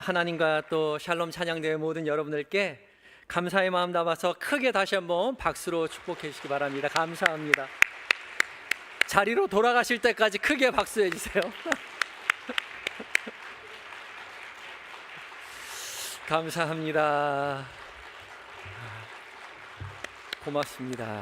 하나님과 또 샬롬 찬양대회 모든 여러분들께 감사의 마음 담아서 크게 다시 한번 박수로 축복해 주시기 바랍니다. 감사합니다. 자리로 돌아가실 때까지 크게 박수해 주세요. 감사합니다. 고맙습니다.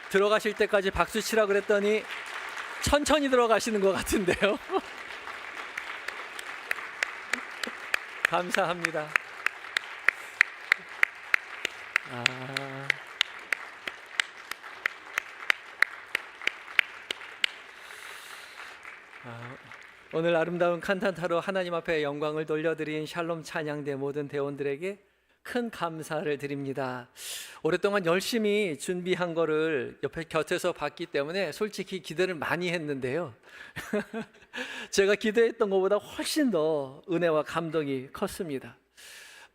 들어가실 때까지 박수 치라 그랬더니 천천히 들어가시는 것 같은데요. 감사합니다. 오늘 아름다운 칸탄타로 하나님 앞에 영광을 돌려드린 샬롬 찬양대 모든 대원들에게 큰 감사를 드립니다. 오랫동안 열심히 준비한 거를 옆에 곁에서 봤기 때문에 솔직히 기대를 많이 했는데요. 제가 기대했던 것보다 훨씬 더 은혜와 감동이 컸습니다.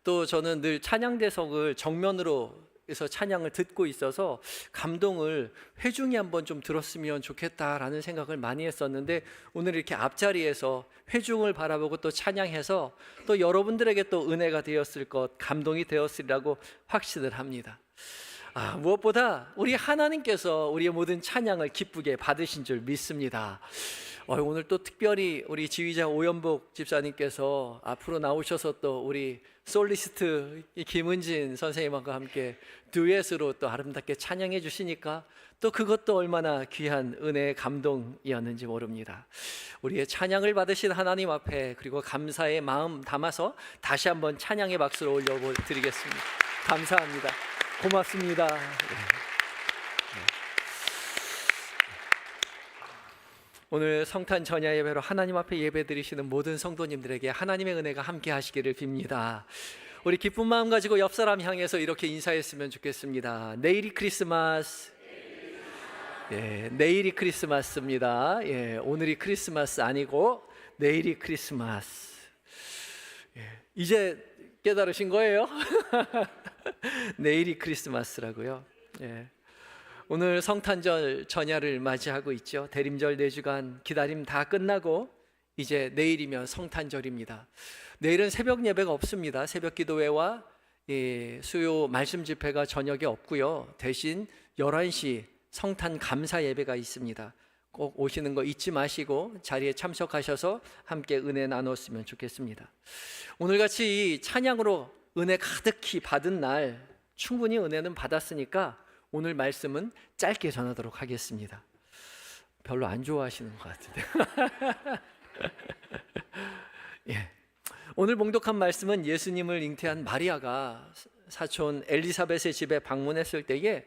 또 저는 늘 찬양대석을 정면으로 해서 찬양을 듣고 있어서 감동을 회중이 한번 좀 들었으면 좋겠다라는 생각을 많이 했었는데, 오늘 이렇게 앞자리에서 회중을 바라보고 또 찬양해서 또 여러분들에게 또 은혜가 되었을 것, 감동이 되었으리라고 확신을 합니다. 무엇보다 우리 하나님께서 우리의 모든 찬양을 기쁘게 받으신 줄 믿습니다. 오늘 또 특별히 우리 지휘자 오연복 집사님께서 앞으로 나오셔서 또 우리 솔리스트 김은진 선생님과 함께 듀엣으로 또 아름답게 찬양해 주시니까 또 그것도 얼마나 귀한 은혜의 감동이었는지 모릅니다. 우리의 찬양을 받으신 하나님 앞에 그리고 감사의 마음 담아서 다시 한번 찬양의 박수를 올려드리겠습니다. 감사합니다. 고맙습니다. 오늘 성탄 전야 예배로 하나님 앞에 예배 드리시는 모든 성도님들에게 하나님의 은혜가 함께 하시기를 빕니다. 우리 기쁜 마음 가지고 옆 사람 향해서 이렇게 인사했으면 좋겠습니다. 내일이 크리스마스. 내일이 크리스마스입니다. 오늘이 크리스마스 아니고 내일이 크리스마스. 이제 깨달으신 거예요? 내일이 크리스마스라고요. 오늘 성탄절 전야를 맞이하고 있죠. 대림절 4주간 기다림 다 끝나고 이제 내일이면 성탄절입니다. 내일은 새벽 예배가 없습니다. 새벽 기도회와 수요 말씀 집회가 저녁에 없고요. 대신 11시 성탄 감사 예배가 있습니다. 꼭 오시는 거 잊지 마시고 자리에 참석하셔서 함께 은혜 나눴으면 좋겠습니다. 오늘같이 이 찬양으로 은혜 가득히 받은 날, 충분히 은혜는 받았으니까 오늘 말씀은 짧게 전하도록 하겠습니다. 별로 안 좋아하시는 것 같은데. 오늘 봉독한 말씀은 예수님을 잉태한 마리아가 사촌 엘리사벳의 집에 방문했을 때에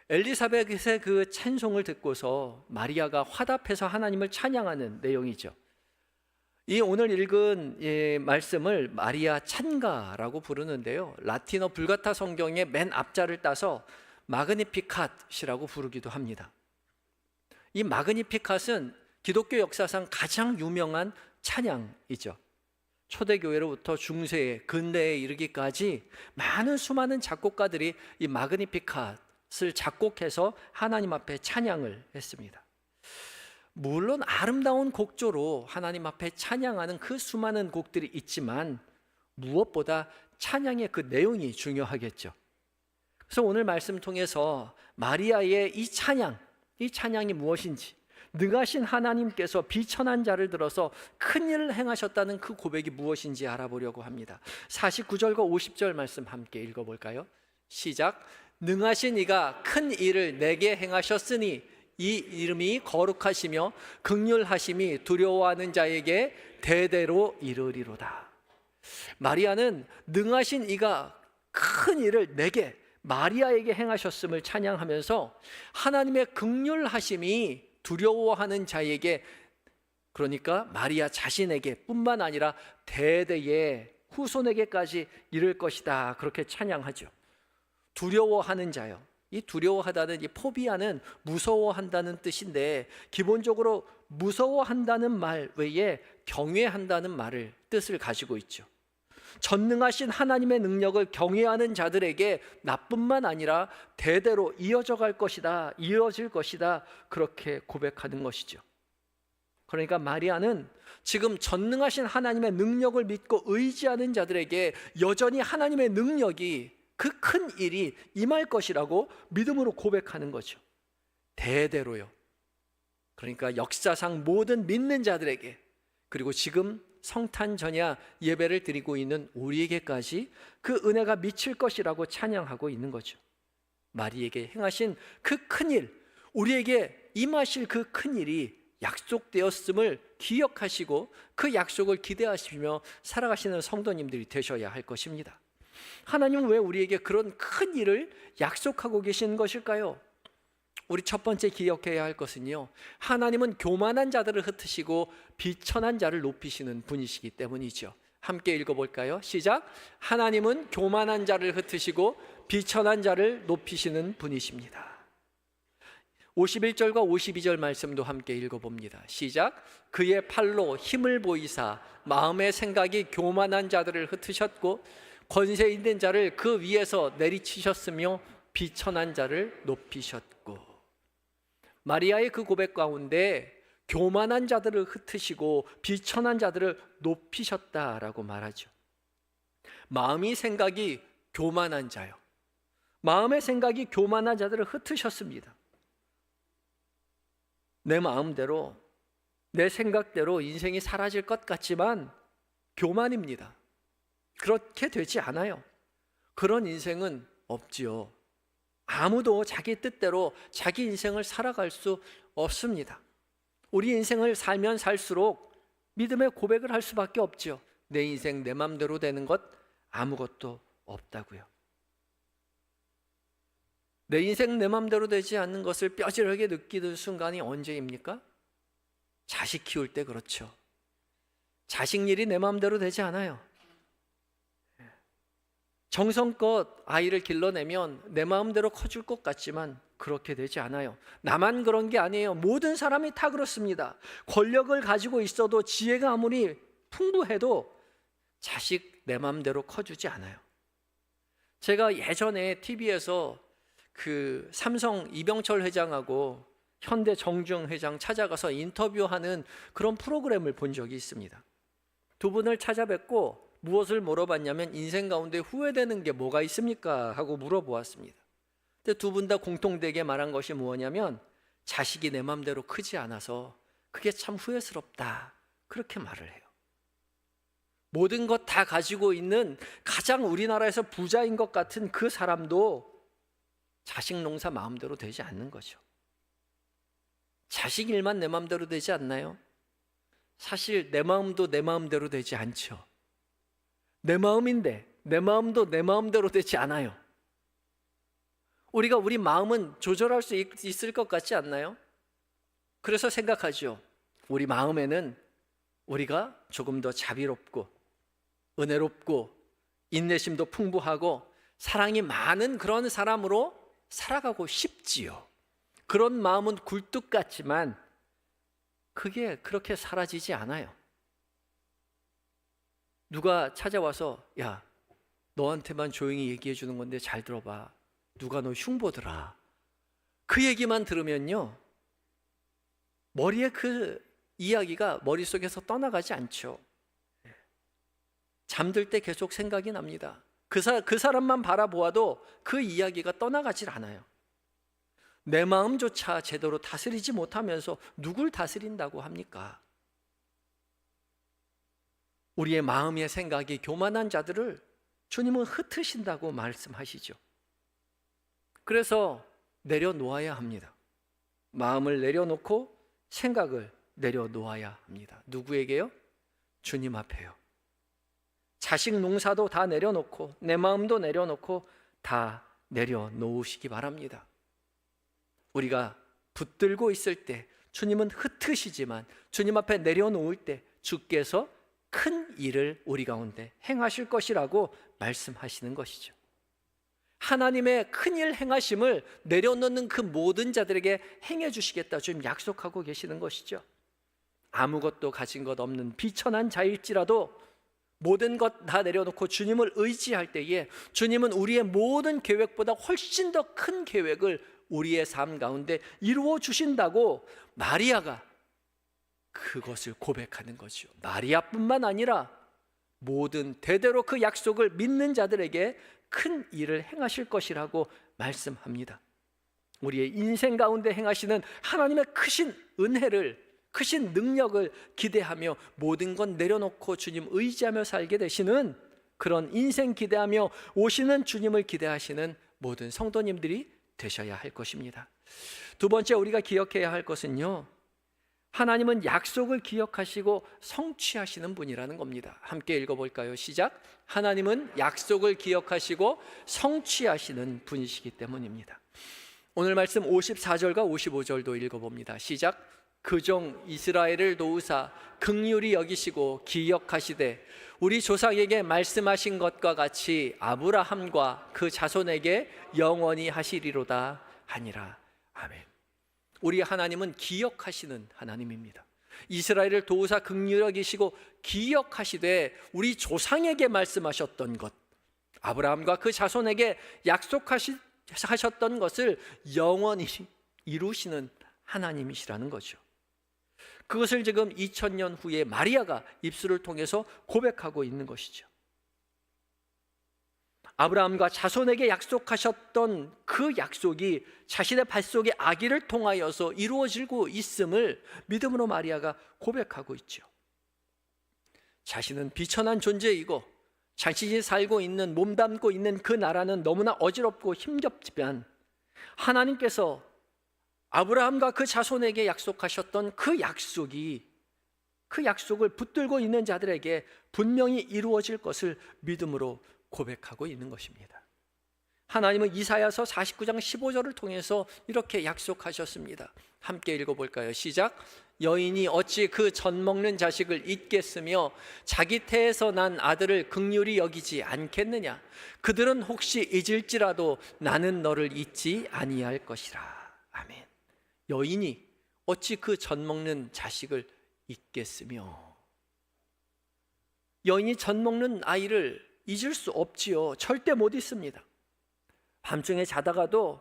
엘리사벳의 그 찬송을 듣고서 마리아가 화답해서 하나님을 찬양하는 내용이죠. 이 오늘 읽은 말씀을 마리아 찬가라고 부르는데요, 라틴어 불가타 성경의 맨 앞자를 따서 마그니피캇이라고 부르기도 합니다. 이 마그니피캇은 기독교 역사상 가장 유명한 찬양이죠. 초대교회로부터 중세에 근대에 이르기까지 많은 수많은 작곡가들이 이 마그니피캇을 작곡해서 하나님 앞에 찬양을 했습니다. 물론 아름다운 곡조로 하나님 앞에 찬양하는 그 수많은 곡들이 있지만 무엇보다 찬양의 그 내용이 중요하겠죠. 그래서 오늘 말씀 통해서 마리아의 이 찬양이 무엇인지, 능하신 하나님께서 비천한 자를 들어서 큰 일을 행하셨다는 그 고백이 무엇인지 알아보려고 합니다. 49절과 50절 말씀 함께 읽어볼까요? 시작. 능하신 이가 큰 일을 내게 행하셨으니 이 이름이 거룩하시며 긍휼하심이 두려워하는 자에게 대대로 이르리로다. 마리아는 능하신 이가 큰 일을 내게, 마리아에게 행하셨음을 찬양하면서 하나님의 긍휼하심이 두려워하는 자에게, 그러니까 마리아 자신에게 뿐만 아니라 대대의 후손에게까지 이를 것이다, 그렇게 찬양하죠. 두려워하는 자요. 이 두려워하다는, 이 포비아는 무서워한다는 뜻인데, 기본적으로 무서워한다는 말 외에 경외한다는 뜻을 가지고 있죠. 전능하신 하나님의 능력을 경외하는 자들에게 나뿐만 아니라 대대로 이어져 갈 것이다, 이어질 것이다, 그렇게 고백하는 것이죠. 그러니까 마리아는 지금 전능하신 하나님의 능력을 믿고 의지하는 자들에게 여전히 하나님의 능력이, 그 큰 일이 임할 것이라고 믿음으로 고백하는 거죠. 대대로요. 그러니까 역사상 모든 믿는 자들에게, 그리고 지금 성탄 전야 예배를 드리고 있는 우리에게까지 그 은혜가 미칠 것이라고 찬양하고 있는 거죠. 마리에게 행하신 그 큰일, 우리에게 임하실 그 큰일이 약속되었음을 기억하시고 그 약속을 기대하시며 살아가시는 성도님들이 되셔야 할 것입니다. 하나님은 왜 우리에게 그런 큰 일을 약속하고 계신 것일까요? 우리 첫 번째 기억해야 할 것은요, 하나님은 교만한 자들을 흩으시고 비천한 자를 높이시는 분이시기 때문이죠. 함께 읽어볼까요? 시작. 하나님은 교만한 자를 흩으시고 비천한 자를 높이시는 분이십니다. 51절과 52절 말씀도 함께 읽어봅니다. 시작. 그의 팔로 힘을 보이사 마음의 생각이 교만한 자들을 흩으셨고 권세 있는 자를 그 위에서 내리치셨으며 비천한 자를 높이셨고. 마리아의 그 고백 가운데 교만한 자들을 흩으시고 비천한 자들을 높이셨다라고 말하죠. 마음이 생각이 교만한 자요, 마음의 생각이 교만한 자들을 흩으셨습니다. 내 마음대로, 내 생각대로 인생이 사라질 것 같지만 교만입니다. 그렇게 되지 않아요. 그런 인생은 없지요. 아무도 자기 뜻대로 자기 인생을 살아갈 수 없습니다. 우리 인생을 살면 살수록 믿음의 고백을 할 수밖에 없죠. 내 인생 내 맘대로 되는 것 아무것도 없다고요. 내 인생 내 맘대로 되지 않는 것을 뼈저리게 느끼는 순간이 언제입니까? 자식 키울 때 그렇죠. 자식 일이 내 맘대로 되지 않아요. 정성껏 아이를 길러내면 내 마음대로 커질 것 같지만 그렇게 되지 않아요. 나만 그런 게 아니에요. 모든 사람이 다 그렇습니다. 권력을 가지고 있어도, 지혜가 아무리 풍부해도 자식 내 마음대로 커주지 않아요. 제가 예전에 TV에서 그 삼성 이병철 회장하고 현대 정중 회장 찾아가서 인터뷰하는 그런 프로그램을 본 적이 있습니다. 두 분을 찾아뵙고 무엇을 물어봤냐면, 인생 가운데 후회되는 게 뭐가 있습니까? 하고 물어보았습니다. 근데 두 분 다 공통되게 말한 것이 뭐냐면, 자식이 내 맘대로 크지 않아서 그게 참 후회스럽다, 그렇게 말을 해요. 모든 것 다 가지고 있는 가장 우리나라에서 부자인 것 같은 그 사람도 자식 농사 마음대로 되지 않는 거죠. 자식 일만 내 마음대로 되지 않나요? 사실 내 마음도 내 마음대로 되지 않죠. 내 마음인데 내 마음도 내 마음대로 되지 않아요. 우리가 우리 마음은 조절할 수 있을 것 같지 않나요? 그래서 생각하죠. 우리 마음에는 우리가 조금 더 자비롭고 은혜롭고 인내심도 풍부하고 사랑이 많은 그런 사람으로 살아가고 싶지요. 그런 마음은 굴뚝 같지만 그게 그렇게 사라지지 않아요. 누가 찾아와서, 야, 너한테만 조용히 얘기해 주는 건데 잘 들어봐, 누가 너 흉보더라, 그 얘기만 들으면요, 머리에 그 이야기가 머릿속에서 떠나가지 않죠. 잠들 때 계속 생각이 납니다. 그 사람만 바라보아도 그 이야기가 떠나가질 않아요. 내 마음조차 제대로 다스리지 못하면서 누굴 다스린다고 합니까? 우리의 마음의 생각이 교만한 자들을 주님은 흩으신다고 말씀하시죠. 그래서 내려놓아야 합니다. 마음을 내려놓고 생각을 내려놓아야 합니다. 누구에게요? 주님 앞에요. 자식 농사도 다 내려놓고 내 마음도 내려놓고 다 내려놓으시기 바랍니다. 우리가 붙들고 있을 때 주님은 흩으시지만 주님 앞에 내려놓을 때 주께서 큰 일을 우리 가운데 행하실 것이라고 말씀하시는 것이죠. 하나님의 큰일 행하심을 내려놓는 그 모든 자들에게 행해 주시겠다 주님 약속하고 계시는 것이죠. 아무것도 가진 것 없는 비천한 자일지라도 모든 것 다 내려놓고 주님을 의지할 때에 주님은 우리의 모든 계획보다 훨씬 더 큰 계획을 우리의 삶 가운데 이루어 주신다고 마리아가 그것을 고백하는 거죠. 마리아뿐만 아니라 모든 대대로 그 약속을 믿는 자들에게 큰 일을 행하실 것이라고 말씀합니다. 우리의 인생 가운데 행하시는 하나님의 크신 은혜를, 크신 능력을 기대하며 모든 것 내려놓고 주님 의지하며 살게 되시는 그런 인생 기대하며 오시는 주님을 기대하시는 모든 성도님들이 되셔야 할 것입니다. 두 번째 우리가 기억해야 할 것은요, 하나님은 약속을 기억하시고 성취하시는 분이라는 겁니다. 함께 읽어볼까요? 시작. 하나님은 약속을 기억하시고 성취하시는 분이시기 때문입니다. 오늘 말씀 54절과 55절도 읽어봅니다. 시작. 그종 이스라엘을 도우사 긍휼히 여기시고 기억하시되 우리 조상에게 말씀하신 것과 같이 아브라함과 그 자손에게 영원히 하시리로다 하니라. 아멘. 우리 하나님은 기억하시는 하나님입니다. 이스라엘을 도우사 긍휼히 여기시고 기억하시되 우리 조상에게 말씀하셨던 것, 아브라함과 그 자손에게 약속하셨던 것을 영원히 이루시는 하나님이시라는 거죠. 그것을 지금 2000년 후에 마리아가 입술을 통해서 고백하고 있는 것이죠. 아브라함과 자손에게 약속하셨던 그 약속이 자신의 뱃속의 아기를 통하여서 이루어지고 있음을 믿음으로 마리아가 고백하고 있죠. 자신은 비천한 존재이고 자신이 살고 있는, 몸담고 있는 그 나라는 너무나 어지럽고 힘겹지만 하나님께서 아브라함과 그 자손에게 약속하셨던 그 약속을 붙들고 있는 자들에게 분명히 이루어질 것을 믿음으로 고백하고 있는 것입니다. 하나님은 이사야서 49장 15절을 통해서 이렇게 약속하셨습니다. 함께 읽어볼까요? 시작. 여인이 어찌 그 젖 먹는 자식을 잊겠으며 자기 태에서 난 아들을 긍휼히 여기지 않겠느냐. 그들은 혹시 잊을지라도 나는 너를 잊지 아니할 것이라. 아멘. 여인이 어찌 그 젖 먹는 자식을 잊겠으며, 여인이 젖 먹는 아이를 잊을 수 없지요. 절대 못 잊습니다. 밤중에 자다가도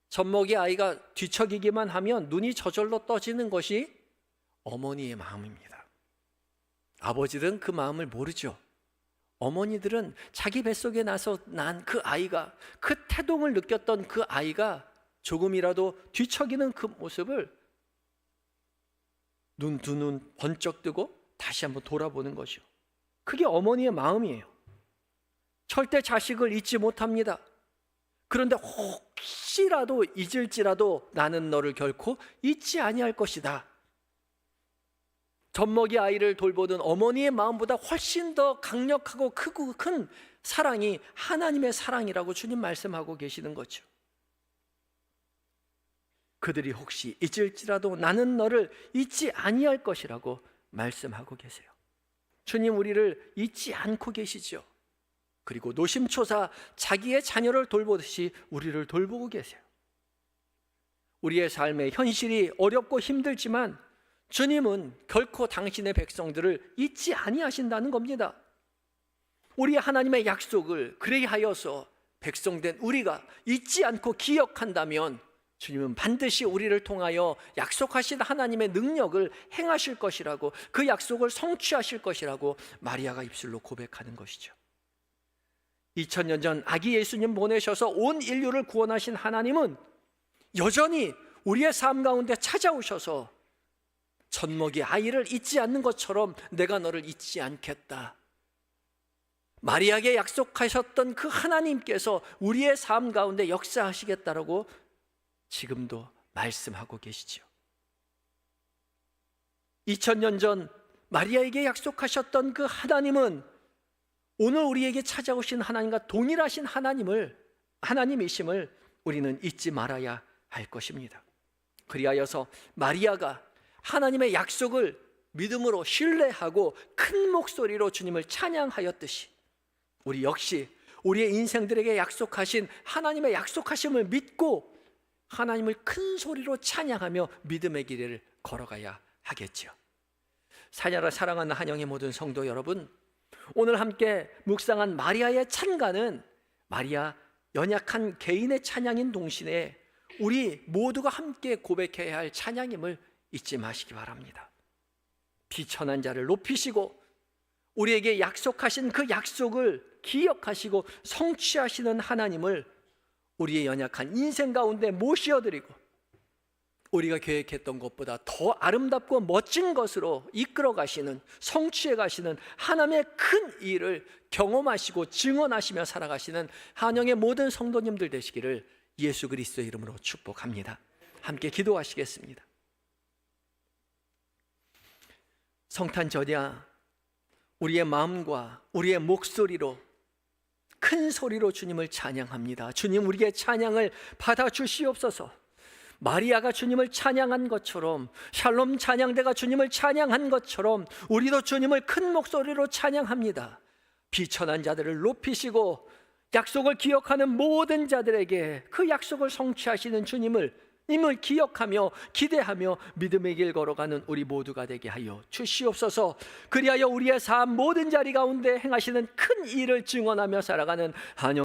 젖먹이 아이가 뒤척이기만 하면 눈이 저절로 떠지는 것이 어머니의 마음입니다. 아버지들은 그 마음을 모르죠. 어머니들은 자기 뱃속에 나서 난 그 아이가, 그 태동을 느꼈던 그 아이가 조금이라도 뒤척이는 그 모습을 두 눈 번쩍 뜨고 다시 한번 돌아보는 거죠. 그게 어머니의 마음이에요. 절대 자식을 잊지 못합니다. 그런데 혹시라도 잊을지라도 나는 너를 결코 잊지 아니할 것이다. 젖먹이 아이를 돌보던 어머니의 마음보다 훨씬 더 강력하고 크고 큰 사랑이 하나님의 사랑이라고 주님 말씀하고 계시는 거죠. 그들이 혹시 잊을지라도 나는 너를 잊지 아니할 것이라고 말씀하고 계세요. 주님 우리를 잊지 않고 계시죠. 그리고 노심초사 자기의 자녀를 돌보듯이 우리를 돌보고 계세요. 우리의 삶의 현실이 어렵고 힘들지만 주님은 결코 당신의 백성들을 잊지 아니하신다는 겁니다. 우리 하나님의 약속을 그리하여서 백성된 우리가 잊지 않고 기억한다면 주님은 반드시 우리를 통하여 약속하신 하나님의 능력을 행하실 것이라고, 그 약속을 성취하실 것이라고 마리아가 입술로 고백하는 것이죠. 2000년 전 아기 예수님 보내셔서 온 인류를 구원하신 하나님은 여전히 우리의 삶 가운데 찾아오셔서 젖먹이 아이를 잊지 않는 것처럼 내가 너를 잊지 않겠다. 마리아에게 약속하셨던 그 하나님께서 우리의 삶 가운데 역사하시겠다라고 지금도 말씀하고 계시죠. 2000년 전 마리아에게 약속하셨던 그 하나님은 오늘 우리에게 찾아오신 하나님과 동일하신 하나님이심을 우리는 잊지 말아야 할 것입니다. 그리하여서 마리아가 하나님의 약속을 믿음으로 신뢰하고 큰 목소리로 주님을 찬양하였듯이 우리 역시 우리의 인생들에게 약속하신 하나님의 약속하심을 믿고 하나님을 큰 소리로 찬양하며 믿음의 길을 걸어가야 하겠죠. 사냐를 사랑하는 한영의 모든 성도 여러분, 오늘 함께 묵상한 마리아의 찬가는 마리아 연약한 개인의 찬양인 동시에 우리 모두가 함께 고백해야 할 찬양임을 잊지 마시기 바랍니다. 비천한 자를 높이시고 우리에게 약속하신 그 약속을 기억하시고 성취하시는 하나님을 우리의 연약한 인생 가운데 모시어드리고 우리가 계획했던 것보다 더 아름답고 멋진 것으로 이끌어 가시는, 성취해 가시는 하나님의 큰 일을 경험하시고 증언하시며 살아가시는 한영의 모든 성도님들 되시기를 예수 그리스도의 이름으로 축복합니다. 함께 기도하시겠습니다. 성탄 전야 우리의 마음과 우리의 목소리로 큰 소리로 주님을 찬양합니다. 주님, 우리의 찬양을 받아주시옵소서. 마리아가 주님을 찬양한 것처럼, 샬롬 찬양대가 주님을 찬양한 것처럼 우리도 주님을 큰 목소리로 찬양합니다. 비천한 자들을 높이시고 약속을 기억하는 모든 자들에게 그 약속을 성취하시는 주님을 기억하며 기대하며 믿음의 길 걸어가는 우리 모두가 되게 하여 주시옵소서. 그리하여 우리의 삶 모든 자리 가운데 행하시는 큰 일을 증언하며 살아가는 한영